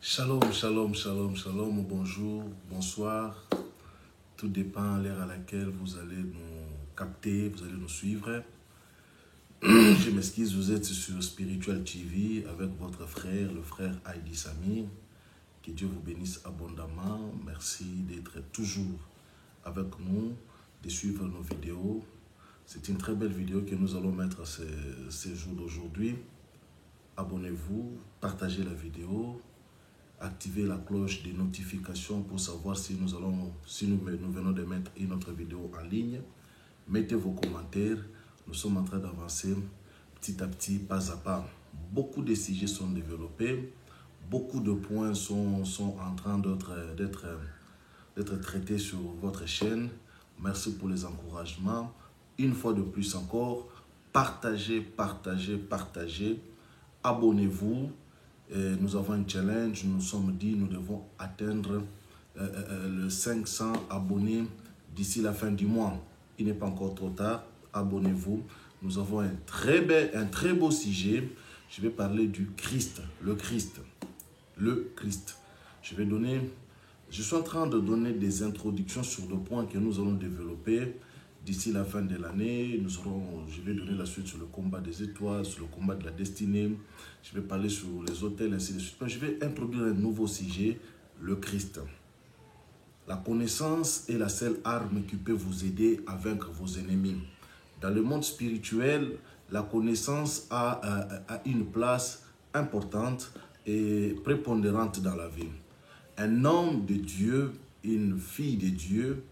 Shalom, shalom, shalom, shalom, bonjour, bonsoir. Tout dépend de l'heure à laquelle vous allez nous capter, vous allez nous suivre. Je m'excuse, vous êtes sur Spiritual TV avec votre frère, le frère Heidi Samir. Que Dieu vous bénisse abondamment. Merci d'être toujours avec nous, de suivre nos vidéos. C'est une très belle vidéo que nous allons mettre ces jours d'aujourd'hui. Abonnez-vous, partagez la vidéo. Activez la cloche de notification pour savoir si nous venons de mettre une autre vidéo en ligne. Mettez vos commentaires. Nous sommes en train d'avancer petit à petit, pas à pas. Beaucoup de sujets sont développés. Beaucoup de points sont en train d'être traités sur votre chaîne. Merci pour les encouragements. Une fois de plus encore, partagez, partagez, partagez. Abonnez-vous. Nous avons un challenge, nous sommes dit nous devons atteindre le 500 abonnés d'ici la fin du mois. Il n'est pas encore trop tard, abonnez-vous. Nous avons un très beau sujet. Je vais parler du Christ, le Christ. Le Christ. Je suis en train de donner des introductions sur le point que nous allons développer. D'ici la fin de l'année, je vais donner la suite sur le combat des étoiles, sur le combat de la destinée. Je vais parler sur les hôtels, ainsi de suite. Je vais introduire un nouveau sujet, le Christ. La connaissance est la seule arme qui peut vous aider à vaincre vos ennemis. Dans le monde spirituel, la connaissance a une place importante et prépondérante dans la vie. Un homme de Dieu, une fille de Dieu,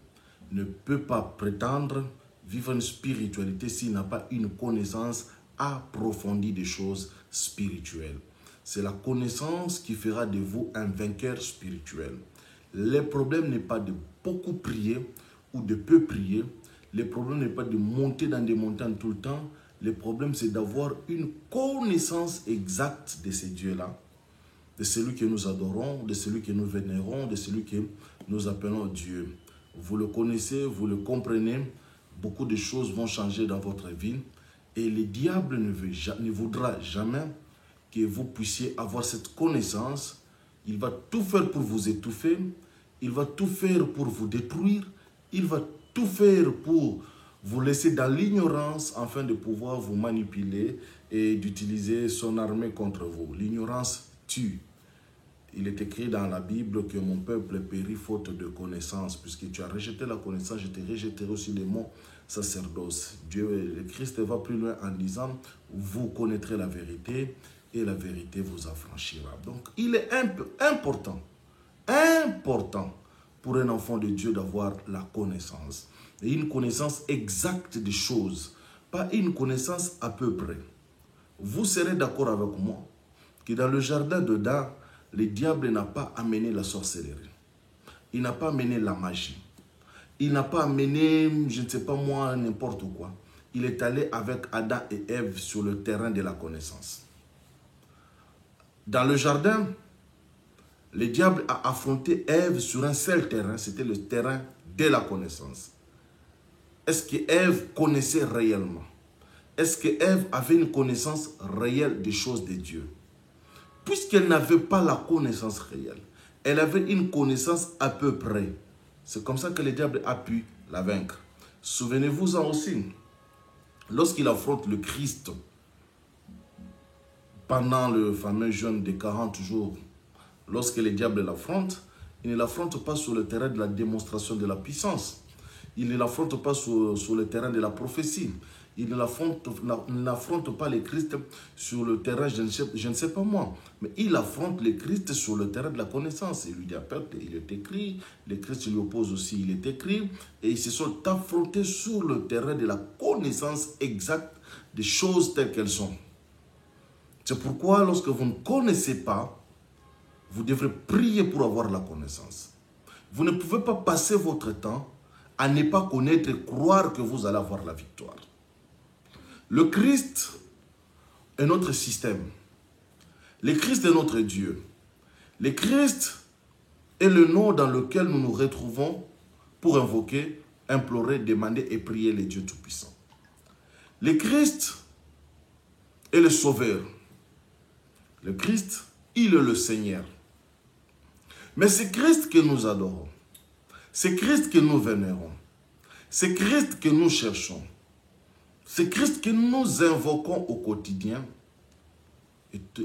ne peut pas prétendre vivre une spiritualité s'il n'a pas une connaissance approfondie des choses spirituelles. C'est la connaissance qui fera de vous un vainqueur spirituel. Le problème n'est pas de beaucoup prier ou de peu prier. Le problème n'est pas de monter dans des montagnes tout le temps. Le problème, c'est d'avoir une connaissance exacte de ces dieux-là, de celui que nous adorons, de celui que nous vénérons, de celui que nous appelons Dieu. Vous le connaissez, vous le comprenez, beaucoup de choses vont changer dans votre vie et le diable ne voudra jamais que vous puissiez avoir cette connaissance. Il va tout faire pour vous étouffer, il va tout faire pour vous détruire, il va tout faire pour vous laisser dans l'ignorance afin de pouvoir vous manipuler et d'utiliser son armée contre vous. L'ignorance tue. Il est écrit dans la Bible que mon peuple périt faute de connaissance. Puisque tu as rejeté la connaissance, je te rejetterai aussi les mots sacerdoce. Le Christ va plus loin en disant, vous connaîtrez la vérité et la vérité vous affranchira. Donc, il est important pour un enfant de Dieu d'avoir la connaissance. Et une connaissance exacte des choses, pas une connaissance à peu près. Vous serez d'accord avec moi que dans le jardin d'Éden, le diable n'a pas amené la sorcellerie. Il n'a pas amené la magie. Il n'a pas amené, je ne sais pas moi, n'importe quoi. Il est allé avec Adam et Ève sur le terrain de la connaissance. Dans le jardin, le diable a affronté Ève sur un seul terrain. C'était le terrain de la connaissance. Est-ce que Ève connaissait réellement? Est-ce que Ève avait une connaissance réelle des choses de Dieu? Puisqu'elle n'avait pas la connaissance réelle, elle avait une connaissance à peu près. C'est comme ça que le diable a pu la vaincre. Souvenez-vous-en aussi, lorsqu'il affronte le Christ pendant le fameux jeûne de 40 jours, lorsque le diable l'affronte, il ne l'affronte pas sur le terrain de la démonstration de la puissance. Il ne l'affronte pas sur le terrain de la prophétie. Il n'affronte pas le Christ sur le terrain, je ne sais pas moi, mais il affronte le Christ sur le terrain de la connaissance. Il lui dit, il est écrit, le Christ lui oppose aussi, il est écrit, et ils se sont affrontés sur le terrain de la connaissance exacte des choses telles qu'elles sont. C'est pourquoi lorsque vous ne connaissez pas, vous devrez prier pour avoir la connaissance. Vous ne pouvez pas passer votre temps à ne pas connaître et croire que vous allez avoir la victoire. Le Christ est notre système. Le Christ est notre Dieu. Le Christ est le nom dans lequel nous nous retrouvons pour invoquer, implorer, demander et prier les dieux tout-puissants. Le Christ est le Sauveur. Le Christ, il est le Seigneur. Mais c'est Christ que nous adorons. C'est Christ que nous vénérons. C'est Christ que nous cherchons. C'est Christ que nous invoquons au quotidien.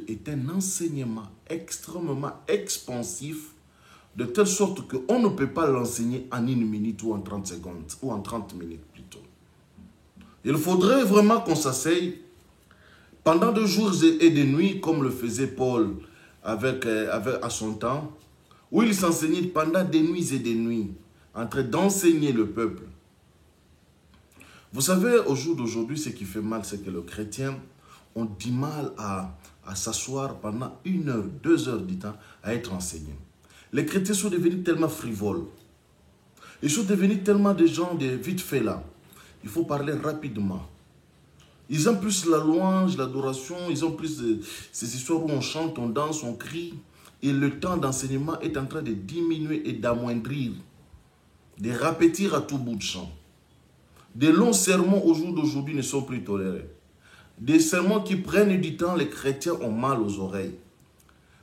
Est un enseignement extrêmement expansif, de telle sorte qu'on ne peut pas l'enseigner en 1 minute ou en 30 secondes, ou en 30 minutes plutôt. Il faudrait vraiment qu'on s'asseye pendant 2 jours et des nuits, comme le faisait Paul à son temps, où il s'enseignait pendant des nuits et des nuits, en train d'enseigner le peuple. Vous savez, au jour d'aujourd'hui, ce qui fait mal, c'est que les chrétiens ont du mal à s'asseoir pendant 1 heure, 2 heures du temps à être enseignés. Les chrétiens sont devenus tellement frivoles. Ils sont devenus tellement des gens de vite fait là. Il faut parler rapidement. Ils ont plus la louange, l'adoration, ils ont plus ces histoires où on chante, on danse, on crie. Et le temps d'enseignement est en train de diminuer et d'amoindrir, de rapetir à tout bout de champ. Des longs sermons au jour d'aujourd'hui ne sont plus tolérés. Des sermons qui prennent du temps, les chrétiens ont mal aux oreilles.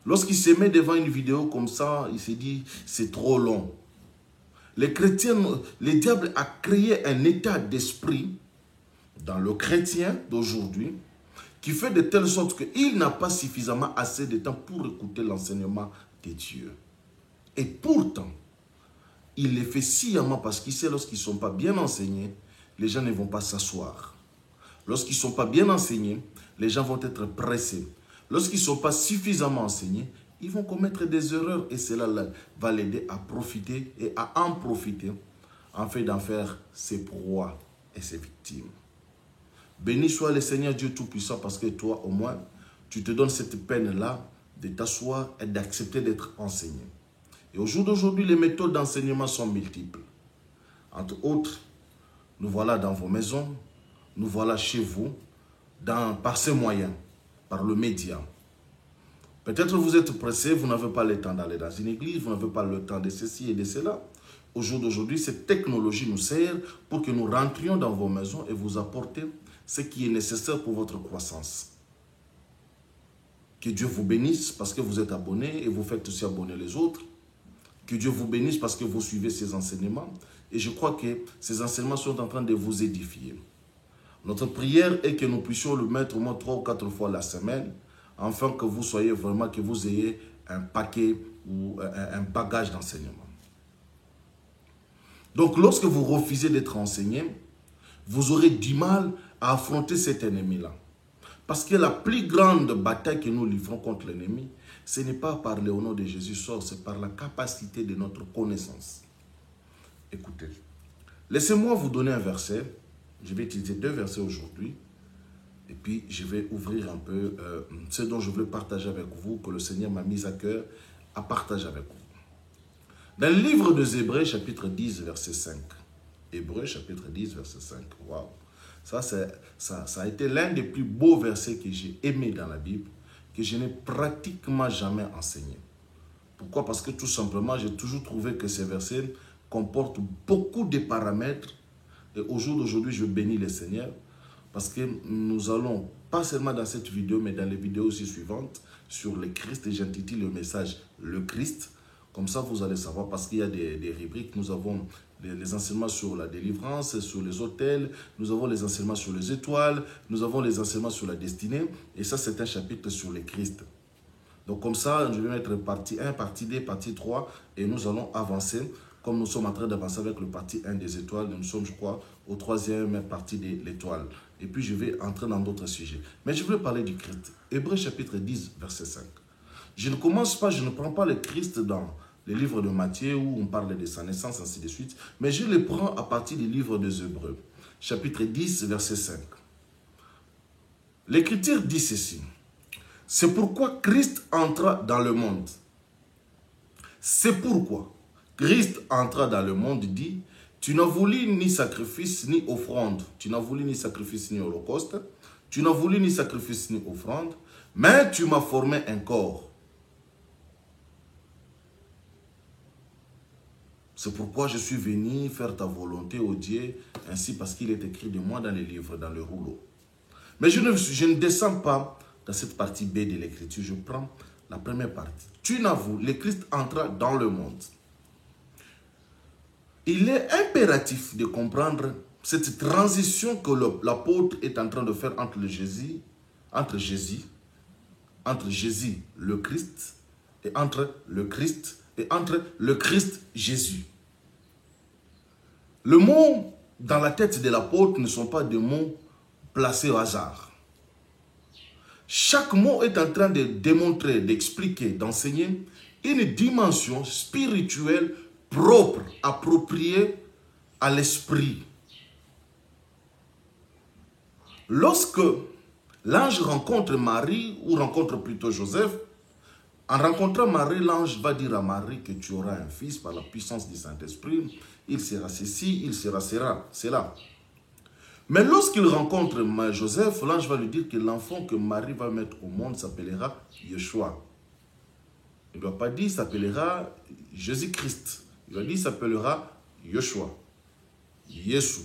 Lorsqu'il se met devant une vidéo comme ça, il se dit c'est trop long. Les chrétiens, le diable a créé un état d'esprit dans le chrétien d'aujourd'hui qui fait de telle sorte qu'il n'a pas suffisamment assez de temps pour écouter l'enseignement de Dieu. Et pourtant, il les fait sciemment parce qu'il sait lorsqu'ils ne sont pas bien enseignés, les gens ne vont pas s'asseoir. Lorsqu'ils ne sont pas bien enseignés, les gens vont être pressés. Lorsqu'ils ne sont pas suffisamment enseignés, ils vont commettre des erreurs et cela va l'aider à profiter et à en profiter afin d'en faire ses proies et ses victimes. Béni soit le Seigneur Dieu Tout-Puissant parce que toi, au moins, tu te donnes cette peine-là de t'asseoir et d'accepter d'être enseigné. Et au jour d'aujourd'hui, les méthodes d'enseignement sont multiples. Entre autres, nous voilà dans vos maisons, nous voilà chez vous, par ces moyens, par le média. Peut-être vous êtes pressé, vous n'avez pas le temps d'aller dans une église, vous n'avez pas le temps de ceci et de cela. Au jour d'aujourd'hui, cette technologie nous sert pour que nous rentrions dans vos maisons et vous apporter ce qui est nécessaire pour votre croissance. Que Dieu vous bénisse parce que vous êtes abonnés et vous faites aussi abonner les autres. Que Dieu vous bénisse parce que vous suivez ces enseignements. Et je crois que ces enseignements sont en train de vous édifier. Notre prière est que nous puissions le mettre au moins 3 ou 4 fois la semaine, afin que vous soyez vraiment, que vous ayez un paquet ou un bagage d'enseignement. Donc, lorsque vous refusez d'être enseigné, vous aurez du mal à affronter cet ennemi-là. Parce que la plus grande bataille que nous livrons contre l'ennemi, ce n'est pas par le nom de Jésus sort, c'est par la capacité de notre connaissance. Écoutez, laissez-moi vous donner un verset. Je vais utiliser 2 versets aujourd'hui. Et puis, je vais ouvrir un peu ce dont je veux partager avec vous, que le Seigneur m'a mis à cœur à partager avec vous. Dans le livre des Hébreux, chapitre 10, verset 5. Hébreux, chapitre 10, verset 5. Waouh! Ça a été l'un des plus beaux versets que j'ai aimé dans la Bible, que je n'ai pratiquement jamais enseigné. Pourquoi? Parce que tout simplement, j'ai toujours trouvé que ces versets comportent beaucoup de paramètres. Et au jour d'aujourd'hui, je bénis le Seigneur parce que nous allons, pas seulement dans cette vidéo, mais dans les vidéos aussi suivantes, sur le Christ, et j'intitule le message « Le Christ ». Comme ça, vous allez savoir, parce qu'il y a des rubriques. Nous avons les enseignements sur la délivrance, sur les autels, nous avons les enseignements sur les étoiles, nous avons les enseignements sur la destinée, et ça, c'est un chapitre sur le Christ. Donc, comme ça, je vais mettre partie 1, partie 2, partie 3, et nous allons avancer. Comme nous sommes en train d'avancer avec le partie 1 des étoiles, nous sommes, je crois, au 3e partie de l'étoile. Et puis, je vais entrer dans d'autres sujets. Mais je veux parler du Christ. Hébreux chapitre 10, verset 5. Je ne commence pas, je ne prends pas le Christ dans les livres de Matthieu où on parle de sa naissance, ainsi de suite. Mais je le prends à partir du livre des Hébreux, chapitre 10, verset 5. L'Écriture dit ceci. C'est pourquoi Christ entra dans le monde. C'est pourquoi Christ entra dans le monde, dit, tu n'as voulu ni sacrifice ni offrande, tu n'as voulu ni sacrifice ni holocauste, tu n'as voulu ni sacrifice ni offrande, mais tu m'as formé un corps. C'est pourquoi je suis venu faire ta volonté, ô Dieu, ainsi parce qu'il est écrit de moi dans les livres, dans le rouleau. Mais je ne descends pas dans cette partie B de l'Écriture, je prends La première partie. Tu n'avoues, le Christ entra dans le monde. Il est impératif de comprendre cette transition que l'apôtre est en train de faire entre Jésus, le Christ, et entre le Christ, et entre le Christ Jésus. Les mots dans la tête de l'apôtre ne sont pas des mots placés au hasard. Chaque mot est en train de démontrer, d'expliquer, d'enseigner une dimension spirituelle propre, appropriée à l'esprit. Lorsque l'ange rencontre Marie, ou rencontre plutôt Joseph, en rencontrant Marie, l'ange va dire à Marie que tu auras un fils par la puissance du Saint-Esprit. Il sera ceci, il sera cela. Mais lorsqu'il rencontre Joseph, l'ange va lui dire que l'enfant que Marie va mettre au monde s'appellera Yeshua. Il ne doit pas dire s'appellera Jésus-Christ. Il doit dire s'appellera Yeshua. Yesu.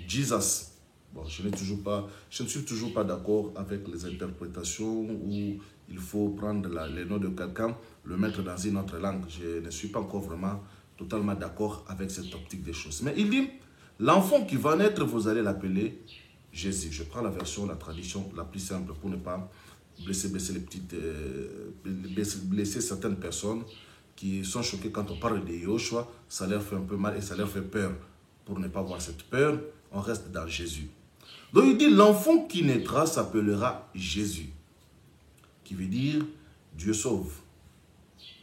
Jesus. Bon, je ne suis toujours pas d'accord avec les interprétations où il faut prendre le nom de quelqu'un, le mettre dans une autre langue. Je ne suis pas encore vraiment totalement d'accord avec cette optique des choses. Mais il dit, l'enfant qui va naître, vous allez l'appeler Jésus. Je prends la version, la tradition la plus simple pour ne pas blesser certaines personnes qui sont choquées quand on parle de Yoshua. Ça leur fait un peu mal et ça leur fait peur. Pour ne pas avoir cette peur, on reste dans Jésus. Donc il dit, l'enfant qui naîtra s'appellera Jésus, qui veut dire Dieu sauve,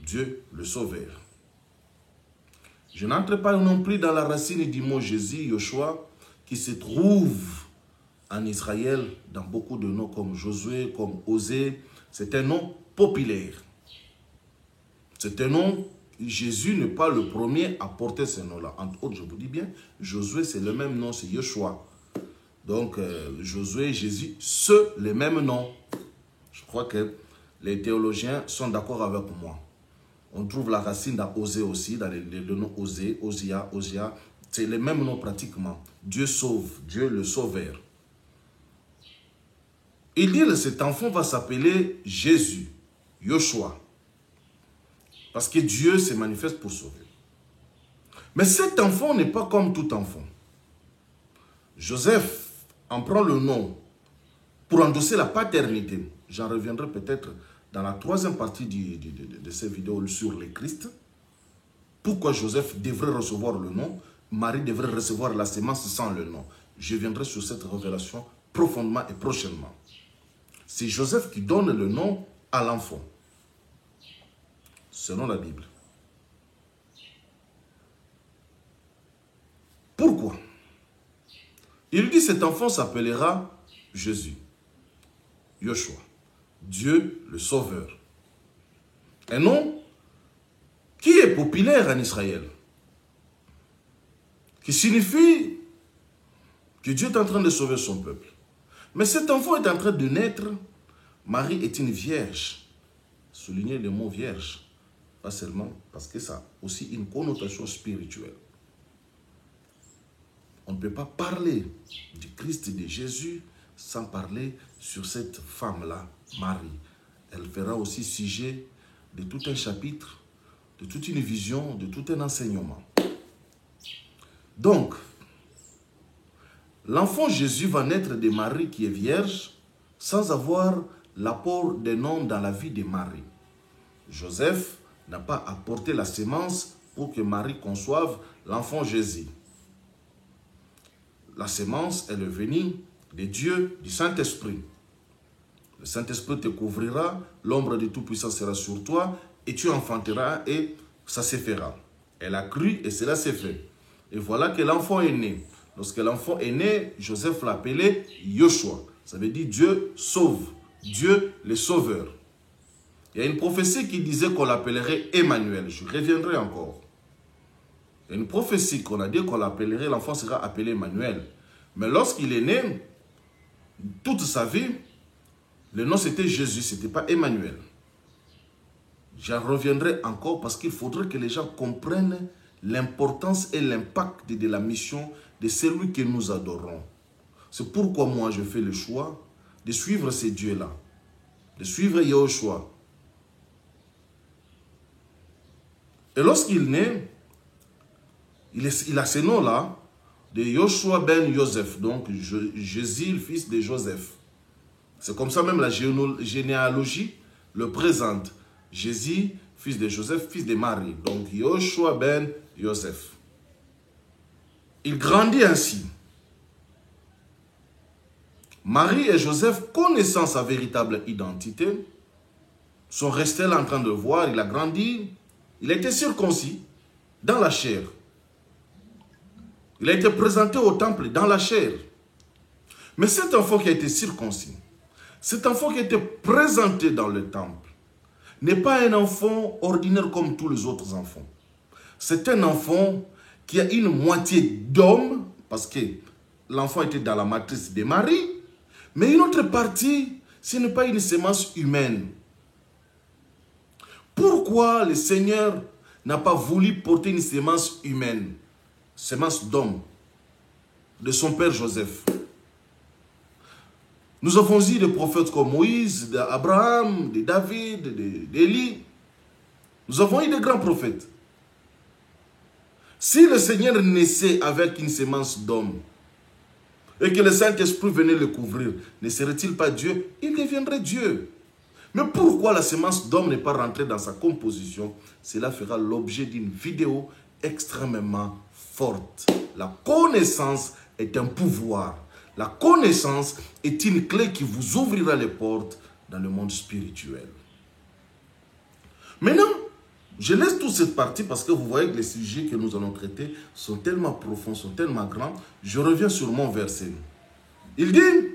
Dieu le sauveur. Je n'entre pas non plus dans la racine du mot Jésus, Yoshua, qui se trouve en Israël dans beaucoup de noms comme Josué, comme Osée. C'est un nom populaire. C'est un nom, Jésus n'est pas le premier à porter ce nom-là. Entre autres, je vous dis bien, Josué c'est le même nom, c'est Yoshua. Donc, Josué et Jésus, les mêmes noms. Je crois que les théologiens sont d'accord avec moi. On trouve la racine dans Osée aussi, dans le nom Osée, Osia. C'est les mêmes noms pratiquement. Dieu sauve, Dieu le sauveur. Il dit que cet enfant va s'appeler Jésus, Yoshua. Parce que Dieu se manifeste pour sauver. Mais cet enfant n'est pas comme tout enfant. Joseph en prend le nom pour endosser la paternité. J'en reviendrai peut-être dans la troisième partie de cette vidéo sur le Christ. Pourquoi Joseph devrait recevoir le nom, Marie devrait recevoir la sémence sans le nom. Je viendrai sur cette révélation profondément et prochainement. C'est Joseph qui donne le nom à l'enfant, selon la Bible. Pourquoi? Il dit cet enfant s'appellera Jésus, Yoshua, Dieu le Sauveur. Un nom qui est populaire en Israël, qui signifie que Dieu est en train de sauver son peuple. Mais cet enfant est en train de naître. Marie est une vierge. Soulignez le mot vierge, pas seulement parce que ça a aussi une connotation spirituelle. On ne peut pas parler du Christ et de Jésus sans parler sur cette femme-là, Marie. Elle fera aussi sujet de tout un chapitre, de toute une vision, de tout un enseignement. Donc, l'enfant Jésus va naître de Marie qui est vierge sans avoir l'apport d'un homme dans la vie de Marie. Joseph n'a pas apporté la sémence pour que Marie conçoive l'enfant Jésus. La sémence, elle est venue de Dieu, du Saint-Esprit. Le Saint-Esprit te couvrira, l'ombre du Tout-Puissant sera sur toi, et tu enfanteras, et ça se fera. Elle a cru, et cela s'est fait. Et voilà que l'enfant est né. Lorsque l'enfant est né, Joseph l'appelait Yoshua. Ça veut dire Dieu sauve, Dieu le sauveur. Il y a une prophétie qui disait qu'on l'appellerait Emmanuel. Je reviendrai encore. Il y a une prophétie qu'on a dit qu'on l'appellerait, l'enfant sera appelé Emmanuel. Mais lorsqu'il est né, toute sa vie, le nom c'était Jésus, ce n'était pas Emmanuel. J'en reviendrai encore parce qu'il faudrait que les gens comprennent l'importance et l'impact de la mission de celui que nous adorons. C'est pourquoi moi je fais le choix de suivre ces dieux-là, de suivre Yahushua, Et lorsqu'il naît, il a ce nom-là, de Yoshua ben Joseph, donc Jésus, le fils de Joseph. C'est comme ça même la généalogie le présente. Jésus, fils de Joseph, fils de Marie. Donc Yoshua ben Joseph. Il grandit ainsi. Marie et Joseph, connaissant sa véritable identité, sont restés là en train de voir. Il a grandi. Il a été circoncis dans la chair. Il a été présenté au temple dans la chair. Mais cet enfant qui a été circoncis, cet enfant qui a été présenté dans le temple, n'est pas un enfant ordinaire comme tous les autres enfants. C'est un enfant qui a une moitié d'homme, parce que l'enfant était dans la matrice de Marie, mais une autre partie, ce n'est pas une sémence humaine. Pourquoi le Seigneur n'a pas voulu porter une sémence humaine? Sémence d'homme, de son père Joseph. Nous avons vu des prophètes comme Moïse, d'Abraham, de David, d'Élie. Nous avons eu des grands prophètes. Si le Seigneur naissait avec une sémence d'homme et que le Saint-Esprit venait le couvrir, ne serait-il pas Dieu? Il deviendrait Dieu. Mais pourquoi la sémence d'homme n'est pas rentrée dans sa composition? Cela fera l'objet d'une vidéo extrêmement forte. La connaissance est un pouvoir. La connaissance est une clé qui vous ouvrira les portes dans le monde spirituel. Maintenant, je laisse toute cette partie parce que vous voyez que les sujets que nous allons traiter sont tellement profonds, sont tellement grands. Je reviens sur mon verset. Il dit,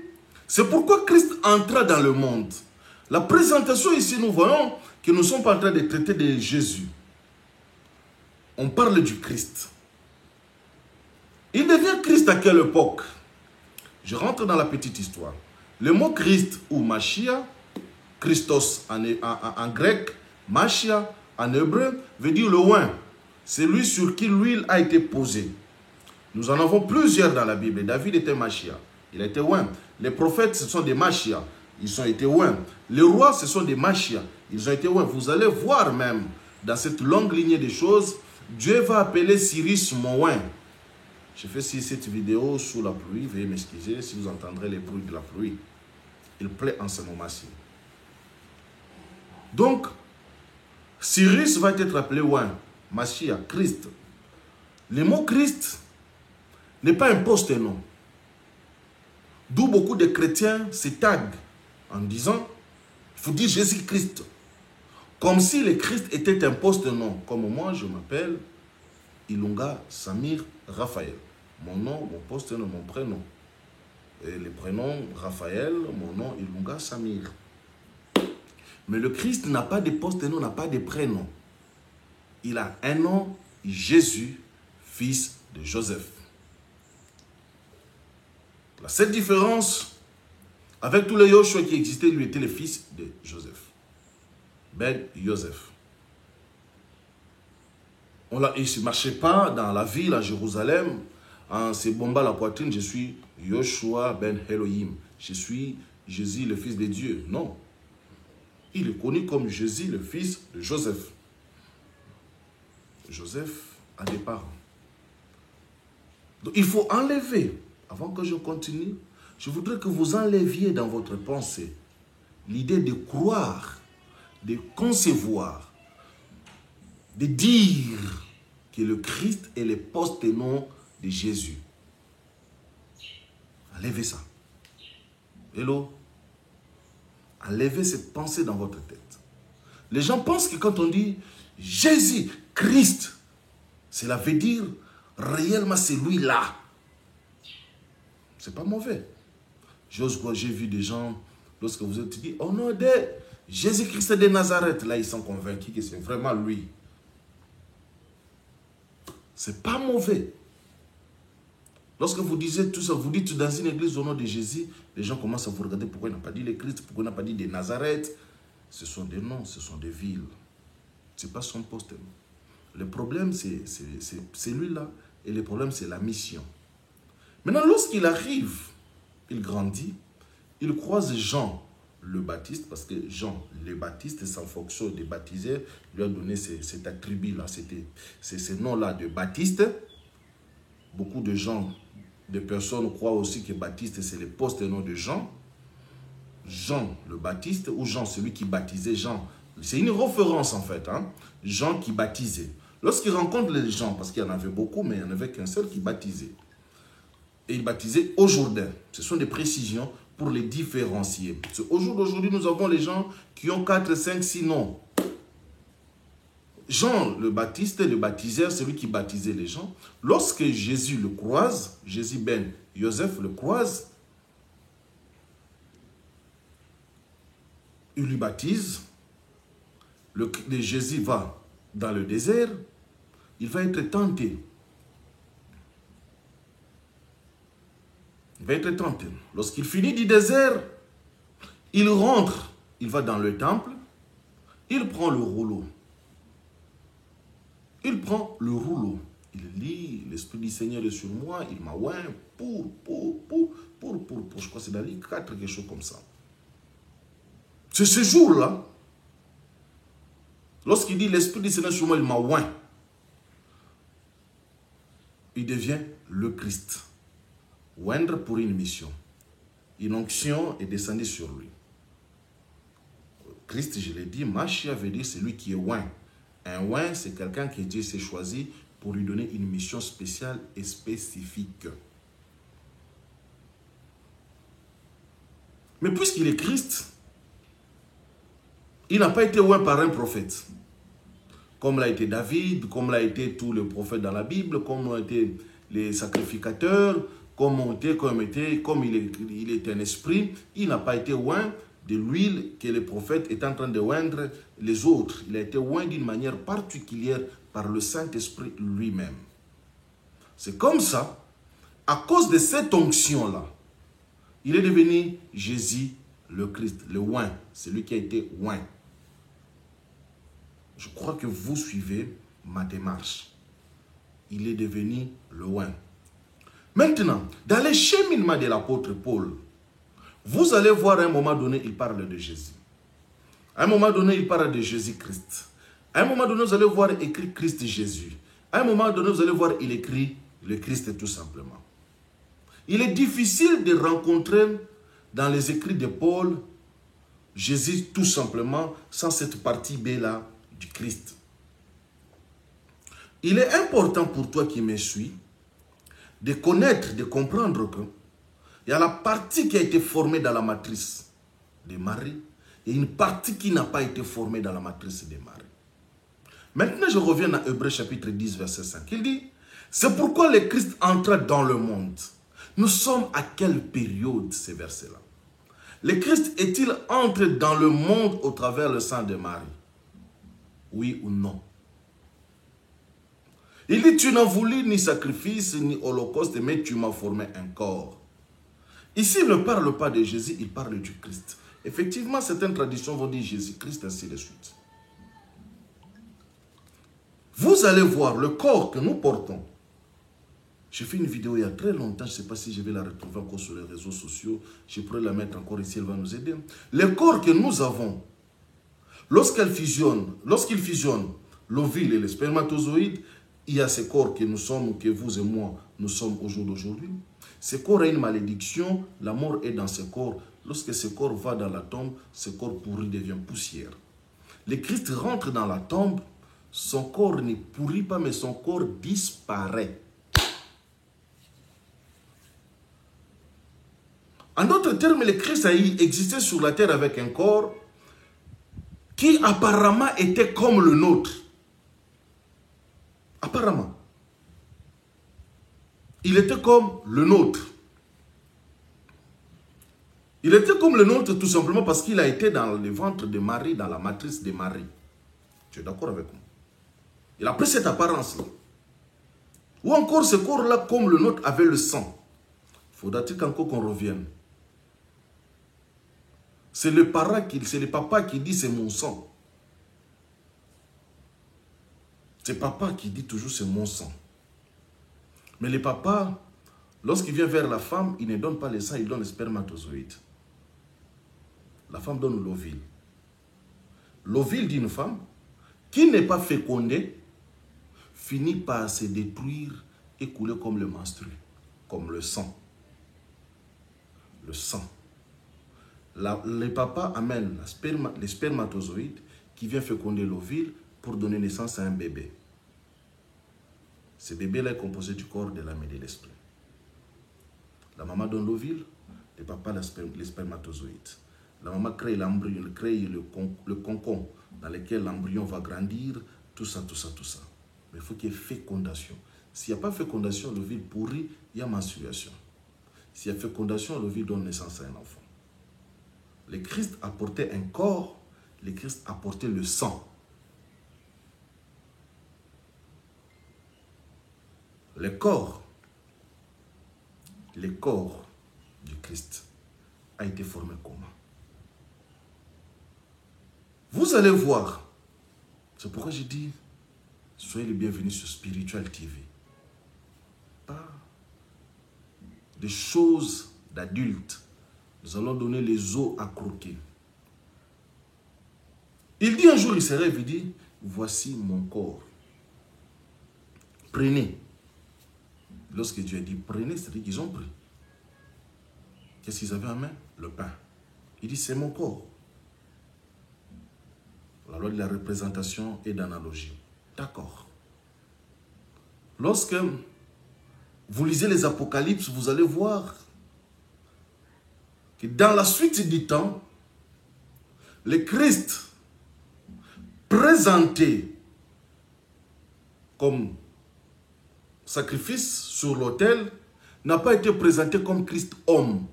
c'est pourquoi Christ entra dans le monde. La présentation ici, nous voyons que nous ne sommes pas en train de traiter de Jésus. On parle du Christ. Il devient Christ à quelle époque? Je rentre dans la petite histoire. Le mot Christ ou Mashiach, Christos en grec, Mashiach en hébreu, veut dire le oint. C'est lui sur qui l'huile a été posée. Nous en avons plusieurs dans la Bible. David était Mashiach. Il a été oint. Les prophètes, ce sont des Mashiach. Ils ont été oints. Les rois, ce sont des Mashiach. Ils ont été oints. Vous allez voir même, dans cette longue lignée des choses, Dieu va appeler Cyrus mon oint. Je fais cette vidéo sous la pluie. Veuillez m'excuser si vous entendrez les bruits de la pluie. Il plaît en ce moment-ci. Donc, Cyrus va être appelé oint. Mashiach, Christ. Le mot Christ n'est pas un post-nom. D'où beaucoup de chrétiens se taguent en disant, il faut dire Jésus-Christ. Comme si le Christ était un post-nom. Comme moi, je m'appelle Ilunga Samir Raphaël. Mon nom, mon post-nom, mon prénom. Et le prénom Raphaël, mon nom Ilunga Samir. Mais le Christ n'a pas de post-nom, n'a pas de prénom. Il a un nom, Jésus, fils de Joseph. La seule différence avec tous les Yoshua qui existaient, lui était le fils de Joseph. Ben Joseph. Il ne marchait pas dans la ville à Jérusalem en se bombant la poitrine. Je suis Yoshua ben Elohim. Je suis Jésus, le fils de Dieu. Non. Il est connu comme Jésus, le fils de Joseph. Joseph a des parents. Donc il faut enlever, avant que je continue, je voudrais que vous enleviez dans votre pensée l'idée de croire, de concevoir, de dire que le Christ est le post-nom de Jésus. Enlevez ça. Hello? Enlevez cette pensée dans votre tête. Les gens pensent que quand on dit Jésus, Christ, cela veut dire réellement c'est lui-là. C'est pas mauvais. J'ai vu des gens, lorsque vous êtes dit, au nom de Jésus-Christ de Nazareth, là ils sont convaincus que c'est vraiment lui. C'est pas mauvais. Lorsque vous disiez tout ça, vous dites dans une église au nom de Jésus, les gens commencent à vous regarder pourquoi il n'a pas dit le Christ, pourquoi il n'a pas dit de Nazareth. Ce sont des noms, ce sont des villes. Ce n'est pas son poste. Le problème, c'est lui-là. Et le problème, c'est la mission. Maintenant, lorsqu'il arrive, il grandit, il croise Jean, le Baptiste, parce que Jean le Baptiste, c'est en fonction des baptisés, lui a donné cet attribut-là, ce nom-là de Baptiste. Beaucoup de gens, de personnes croient aussi que Baptiste, c'est le post-nom de Jean. Jean le Baptiste, ou Jean, celui qui baptisait Jean. C'est une référence en fait, hein? Jean qui baptisait. Lorsqu'il rencontre les gens, parce qu'il y en avait beaucoup, mais il n'y en avait qu'un seul qui baptisait. Et il baptisait au Jourdain. Ce sont des précisions pour les différencier. Au jour d'aujourd'hui, nous avons les gens qui ont 4, 5, 6 noms. Jean le Baptiste, le baptiseur, celui qui baptisait les gens. Lorsque Jésus le croise, Jésus ben Joseph le croise, il lui baptise. Jésus va dans le désert, il va être tenté. Il va être tenté. Lorsqu'il finit du désert, il rentre, il va dans le temple, il prend le rouleau. Il prend le rouleau. Il lit, l'Esprit du Seigneur est sur moi, il m'a oint pour, je crois que c'est dans les 4, quelque chose comme ça. C'est ce jour-là, lorsqu'il dit l'Esprit du Seigneur est sur moi, il m'a oint, il devient le Christ. Oindre pour une mission. Une onction est descendue sur lui. Christ, je l'ai dit, Machia veut dire celui qui est oint. Un oint, c'est quelqu'un que Dieu s'est choisi pour lui donner une mission spéciale et spécifique. Mais puisqu'il est Christ, il n'a pas été oint par un prophète. Comme l'a été David, comme l'a été tous les prophètes dans la Bible, comme l'ont été les sacrificateurs, comme il est un esprit, il n'a pas été oint de l'huile que le prophète est en train de oindre les autres. Il a été oint d'une manière particulière par le Saint-Esprit lui-même. C'est comme ça, à cause de cette onction-là, il est devenu Jésus le Christ, le oint, celui qui a été oint. Je crois que vous suivez ma démarche. Il est devenu le oint. Maintenant, dans les cheminements de l'apôtre Paul, vous allez voir à un moment donné, il parle de Jésus. À un moment donné, il parle de Jésus-Christ. À un moment donné, vous allez voir écrit Christ Jésus. À un moment donné, vous allez voir, il écrit le Christ tout simplement. Il est difficile de rencontrer dans les écrits de Paul Jésus tout simplement sans cette partie B-là du Christ. Il est important pour toi qui me suis de connaître, de comprendre que il y a la partie qui a été formée dans la matrice de Marie et une partie qui n'a pas été formée dans la matrice de Marie. Maintenant, je reviens à Hébreux chapitre 10, verset 5. Il dit, c'est pourquoi le Christ entra dans le monde. Nous sommes à quelle période ces versets-là? Le Christ est-il entré dans le monde au travers le sang de Marie? Oui ou non? Il dit, tu n'as voulu ni sacrifice, ni holocauste, mais tu m'as formé un corps. Ici, il ne parle pas de Jésus, il parle du Christ. Effectivement, certaines traditions vont dire Jésus-Christ, ainsi de suite. Vous allez voir le corps que nous portons. J'ai fait une vidéo il y a très longtemps, je ne sais pas si je vais la retrouver encore sur les réseaux sociaux. Je pourrais la mettre encore ici, elle va nous aider. Le corps que nous avons, lorsqu'il fusionne l'ovule et le spermatozoïde, il y a ce corps que nous sommes, que vous et moi, nous sommes au jour d'aujourd'hui. Ce corps a une malédiction, la mort est dans ce corps. Lorsque ce corps va dans la tombe, ce corps pourri devient poussière. Le Christ rentre dans la tombe, son corps ne pourrit pas, mais son corps disparaît. En d'autres termes, le Christ a existé sur la terre avec un corps qui apparemment était comme le nôtre. Apparemment. Il était comme le nôtre. Il était comme le nôtre tout simplement parce qu'il a été dans le ventre de Marie, dans la matrice de Marie. Tu es d'accord avec moi? Il a pris cette apparence-là. Ou encore ce corps-là, comme le nôtre, avait le sang. Faudra-t-il encore qu'on revienne? C'est le papa qui dit c'est mon sang. C'est papa qui dit toujours c'est mon sang. Mais le papa, lorsqu'il vient vers la femme, il ne donne pas le sang, il donne le spermatozoïde. La femme donne l'ovule. L'ovule d'une femme qui n'est pas fécondée finit par se détruire et couler comme le menstru, comme le sang. Le sang. Le papa amène les spermatozoïdes qui vient féconder l'ovule pour donner naissance à un bébé. Ce bébé-là est composé du corps, de l'âme et de l'esprit. La maman donne l'ovule, le papa les spermatozoïdes. La maman crée l'embryon, crée le concombre dans lequel l'embryon va grandir, tout ça, tout ça, tout ça. Mais il faut qu'il y ait fécondation. S'il n'y a pas fécondation, l'ovule pourrit, il y a menstruation. S'il y a fécondation, l'ovule donne naissance à un enfant. Le Christ apportait un corps, le Christ apportait le sang. Le corps du Christ a été formé comment? Vous allez voir. C'est pourquoi je dis, soyez les bienvenus sur Spiritual TV. Pas des choses d'adultes. Nous allons donner les os à croquer. Il dit un jour, il se rêve, il dit, voici mon corps. Prenez. Lorsque Dieu a dit prenez, c'est-à-dire qu'ils ont pris. Qu'est-ce qu'ils avaient en main? Le pain. Il dit, c'est mon corps. La loi de la représentation et d'analogie. D'accord. Lorsque vous lisez les Apocalypses, vous allez voir que dans la suite du temps, le Christ présenté comme sacrifice sur l'autel n'a pas été présenté comme Christ homme,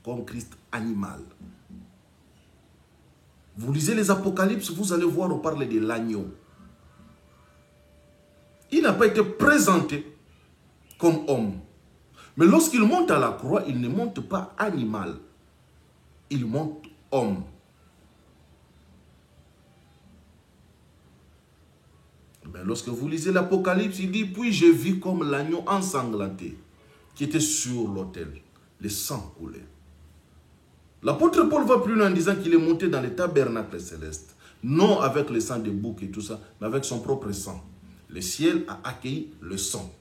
comme Christ animal. Vous lisez les Apocalypses, vous allez voir, on parle de l'agneau. Il n'a pas été présenté comme homme. Mais lorsqu'il monte à la croix, il ne monte pas animal. Il monte homme. Mais lorsque vous lisez l'Apocalypse, il dit, puis je vis comme l'agneau ensanglanté qui était sur l'autel. Le sang coulait. L'apôtre Paul va plus loin en disant qu'il est monté dans les tabernacles célestes. Non avec le sang des boucs et tout ça, mais avec son propre sang. Le ciel a accueilli le sang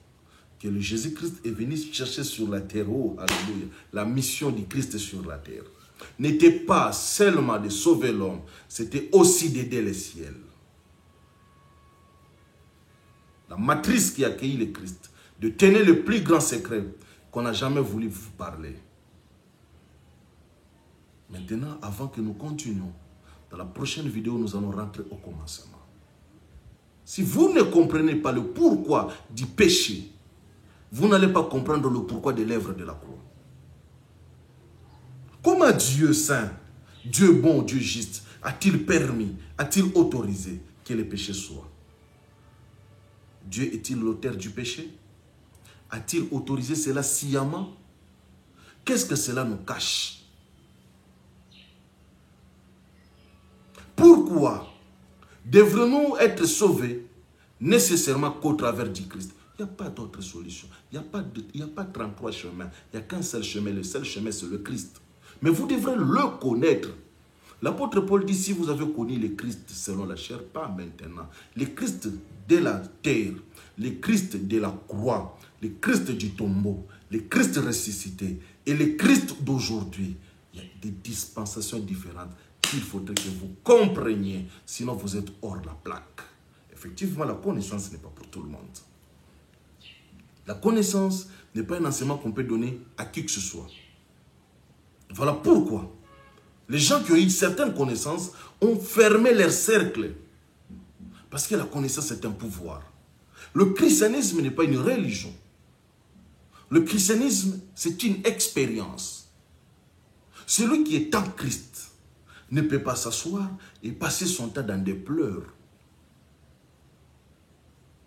que le Jésus-Christ est venu chercher sur la terre. Oh, alléluia. La mission du Christ sur la terre n'était pas seulement de sauver l'homme, c'était aussi d'aider le ciel. La matrice qui a accueilli le Christ, de tenir le plus grand secret qu'on n'a jamais voulu vous parler. Maintenant, avant que nous continuions, dans la prochaine vidéo, nous allons rentrer au commencement. Si vous ne comprenez pas le pourquoi du péché, vous n'allez pas comprendre le pourquoi de l'œuvre de la croix. Comment Dieu saint, Dieu bon, Dieu juste, a-t-il permis, a-t-il autorisé que le péché soit? Dieu est-il l'auteur du péché? A-t-il autorisé cela sciemment? Qu'est-ce que cela nous cache? Pourquoi devrions-nous être sauvés nécessairement qu'au travers du Christ? Il n'y a pas d'autre solution. Il n'y a pas 33 chemins. Il n'y a qu'un seul chemin. Le seul chemin, c'est le Christ. Mais vous devrez le connaître. L'apôtre Paul dit, si vous avez connu le Christ selon la chair, pas maintenant. Le Christ de la terre, le Christ de la croix, le Christ du tombeau, le Christ ressuscité et le Christ d'aujourd'hui. Il y a des dispensations différentes qu'il faudrait que vous compreniez, sinon vous êtes hors la plaque. Effectivement, la connaissance n'est pas pour tout le monde. La connaissance n'est pas un enseignement qu'on peut donner à qui que ce soit. Voilà pourquoi les gens qui ont eu certaines connaissances ont fermé leur cercle. Parce que la connaissance est un pouvoir. Le christianisme n'est pas une religion. Le christianisme, c'est une expérience. Celui qui est en Christ ne peut pas s'asseoir et passer son temps dans des pleurs.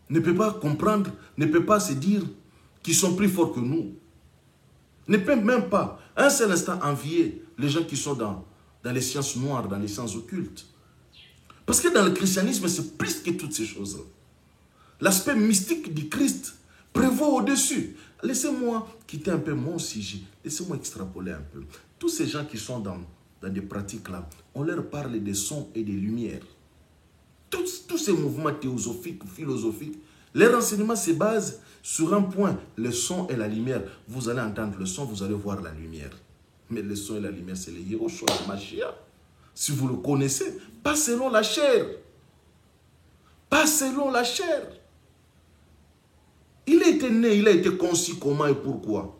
Ne peut pas comprendre, ne peut pas se dire qu'ils sont plus forts que nous. Ne peut même pas, un seul instant, envier les gens qui sont dans les sciences noires, dans les sciences occultes. Parce que dans le christianisme, c'est plus que toutes ces choses-là. L'aspect mystique du Christ prévaut au-dessus. Laissez-moi quitter un peu mon sujet. Laissez-moi extrapoler un peu. Tous ces gens qui sont dans dans des pratiques là, on leur parle des sons et des lumières. Tous ces mouvements théosophiques, philosophiques, les renseignements se basent sur un point, le son et la lumière. Vous allez entendre le son, vous allez voir la lumière. Mais le son et la lumière, c'est le Yehoshua, le Mashiach. Si vous le connaissez, pas selon la chair. Pas selon la chair. Il a été né, il a été conçu comment et pourquoi.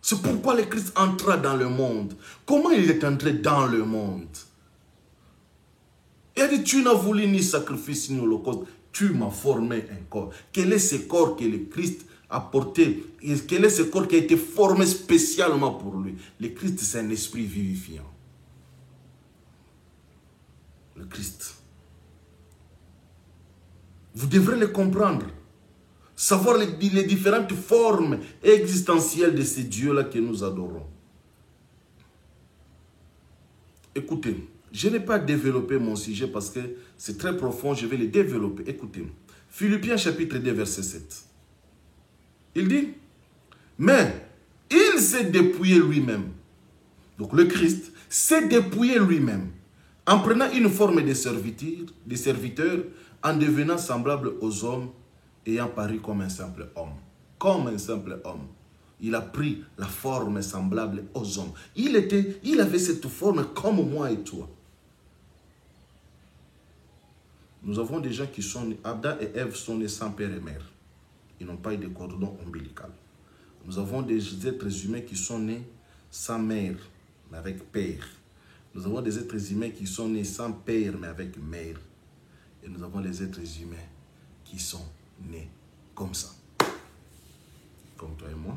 C'est pourquoi le Christ entra dans le monde. Comment il est entré dans le monde? Il a dit, tu n'as voulu ni sacrifice ni holocauste. Tu m'as formé un corps. Quel est ce corps que le Christ a porté? Quel est ce corps qui a été formé spécialement pour lui? Le Christ, c'est un esprit vivifiant. Le Christ. Vous devrez le comprendre. Savoir les différentes formes existentielles de ces dieux-là que nous adorons. Écoutez, je n'ai pas développé mon sujet parce que c'est très profond, je vais le développer. Écoutez, Philippiens chapitre 2, verset 7. Il dit, mais il s'est dépouillé lui-même. Donc le Christ s'est dépouillé lui-même en prenant une forme de serviteur, en devenant semblable aux hommes, ayant paru comme un simple homme. Comme un simple homme. Il a pris la forme semblable aux hommes. Il avait cette forme comme moi et toi. Nous avons des gens qui sont nés, Adam et Ève sont nés sans père et mère. Ils n'ont pas eu de cordon ombilical. Nous avons des êtres humains qui sont nés sans mère, mais avec père. Nous avons des êtres humains qui sont nés sans père, mais avec mère. Et nous avons les êtres humains qui sont nés comme ça. Comme toi et moi,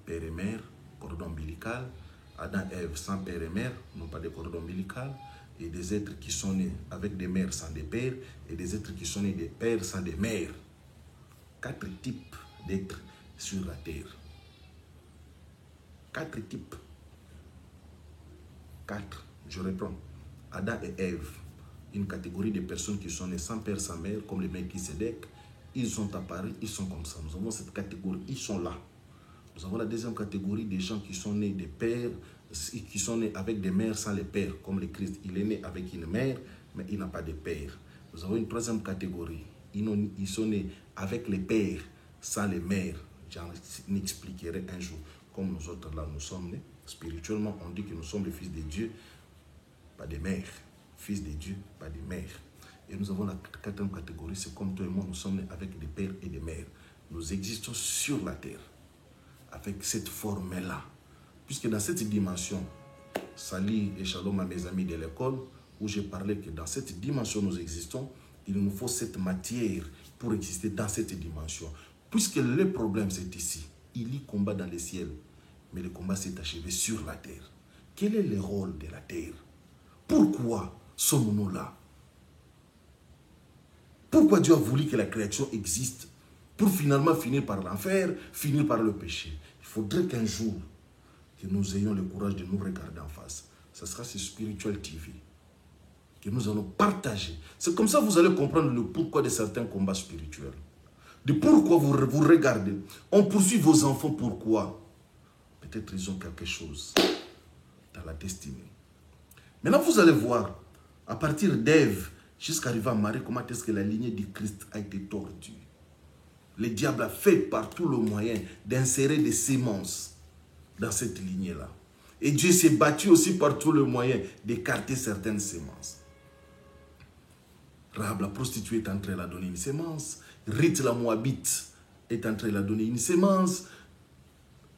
père et mère, cordon ombilical. Adam et Ève sans père et mère, n'ont pas de cordon ombilical. Et des êtres qui sont nés avec des mères sans des pères. Et des êtres qui sont nés des pères sans des mères. 4 types d'êtres sur la terre. 4 types. 4. Je reprends. Adam et Ève. Une catégorie de personnes qui sont nées sans père, sans mère, comme les Melchisédek. Ils sont apparus, ils sont comme ça. Nous avons cette catégorie, ils sont là. Nous avons la deuxième catégorie des gens qui sont nés des pères, qui sont nés avec des mères sans les pères, comme le Christ. Il est né avec une mère, mais il n'a pas de père. Nous avons une troisième catégorie. Ils sont nés avec les pères, sans les mères. J'en expliquerai un jour. Comme nous autres là, nous sommes nés. Spirituellement, on dit que nous sommes les fils de Dieu, pas des mères. Fils de Dieu, pas des mères. Et nous avons la quatrième catégorie, c'est comme toi et moi, nous sommes nés avec des pères et des mères. Nous existons sur la terre, avec cette forme-là. Puisque dans cette dimension, salut et shalom à mes amis de l'école, où j'ai parlé que dans cette dimension nous existons, il nous faut cette matière pour exister dans cette dimension. Puisque le problème c'est ici, il y a combat dans les ciels, mais le combat s'est achevé sur la terre. Quel est le rôle de la terre? Pourquoi sommes-nous là? Pourquoi Dieu a voulu que la création existe? Pour finalement finir par l'enfer, finir par le péché. Il faudrait qu'un jour, que nous ayons le courage de nous regarder en face. Ce sera ce Spiritual TV que nous allons partager. C'est comme ça que vous allez comprendre le pourquoi de certains combats spirituels. De pourquoi vous regardez. On poursuit vos enfants, pourquoi? Peut-être ils ont quelque chose dans la destinée. Maintenant, vous allez voir, à partir d'Ève jusqu'à arriver à Marie, comment est-ce que la lignée du Christ a été tordue. Le diable a fait par tout le moyen d'insérer des semences dans cette lignée-là. Et Dieu s'est battu aussi par tout le moyen d'écarter certaines semences. Rahab la prostituée est entrée à donner une semence. Ruth la Moabite est entrée à donner une semence.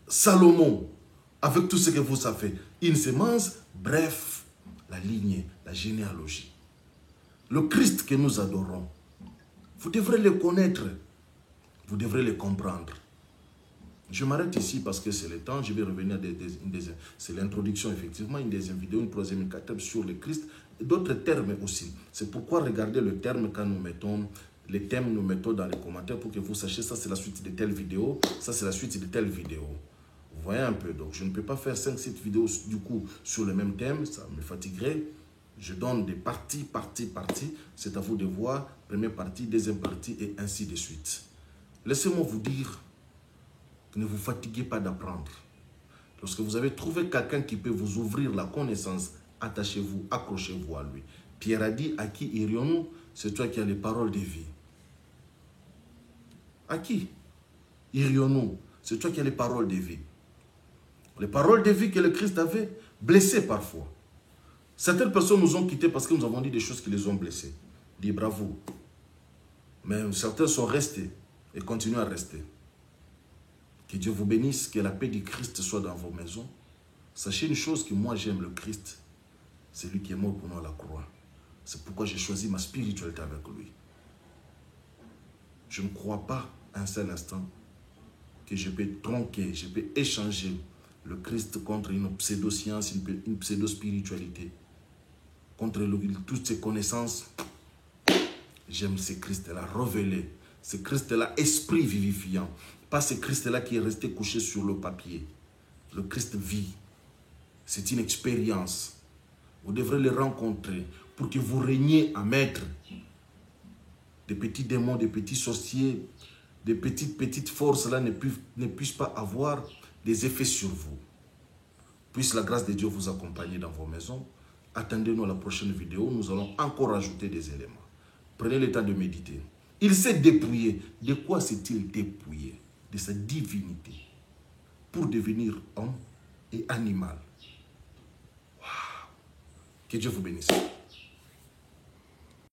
Salomon, avec tout ce que vous savez, une semence. Bref, la lignée, la généalogie. Le Christ que nous adorons, vous devrez le connaître. Vous devrez le comprendre. Je m'arrête ici parce que c'est le temps. Je vais revenir à une deuxième. C'est l'introduction, effectivement, une deuxième vidéo, une troisième, une quatrième sur le Christ. D'autres termes aussi. C'est pourquoi regardez le terme quand nous mettons, les thèmes nous mettons dans les commentaires pour que vous sachiez ça c'est la suite de telle vidéo, ça c'est la suite de telle vidéo. Vous voyez un peu. Donc je ne peux pas faire 5-7 vidéos du coup sur le même thème, ça me fatiguerait. Je donne des parties. C'est à vous de voir. Première partie, deuxième partie et ainsi de suite. Laissez-moi vous dire que ne vous fatiguez pas d'apprendre. Lorsque vous avez trouvé quelqu'un qui peut vous ouvrir la connaissance, attachez-vous, accrochez-vous à lui. Pierre a dit, à qui irions-nous? C'est toi qui as les paroles de vie. À qui irions-nous? C'est toi qui as les paroles de vie. Les paroles de vie que le Christ avait, blessées parfois. Certaines personnes nous ont quittés parce que nous avons dit des choses qui les ont blessés. Dis bravo. Mais certains sont restés et continuent à rester. Que Dieu vous bénisse, que la paix du Christ soit dans vos maisons. Sachez une chose, que moi j'aime le Christ. C'est lui qui est mort pour nous à la croix. C'est pourquoi j'ai choisi ma spiritualité avec lui. Je ne crois pas un seul instant que je peux tronquer, je peux échanger le Christ contre une pseudo-science, une pseudo-spiritualité, contre toutes ces connaissances. J'aime ce Christ-là révélé, ce Christ-là esprit vivifiant, pas ce Christ-là qui est resté couché sur le papier. Le Christ vit. C'est une expérience. Vous devrez le rencontrer pour que vous régniez en maître. Des petits démons, des petits sorciers, des petites forces-là ne puissent pas avoir des effets sur vous. Puisse la grâce de Dieu vous accompagner dans vos maisons. Attendez-nous à la prochaine vidéo. Nous allons encore ajouter des éléments. Prenez le temps de méditer. Il s'est dépouillé. De quoi s'est-il dépouillé? De sa divinité. Pour devenir homme et animal. Wow. Que Dieu vous bénisse.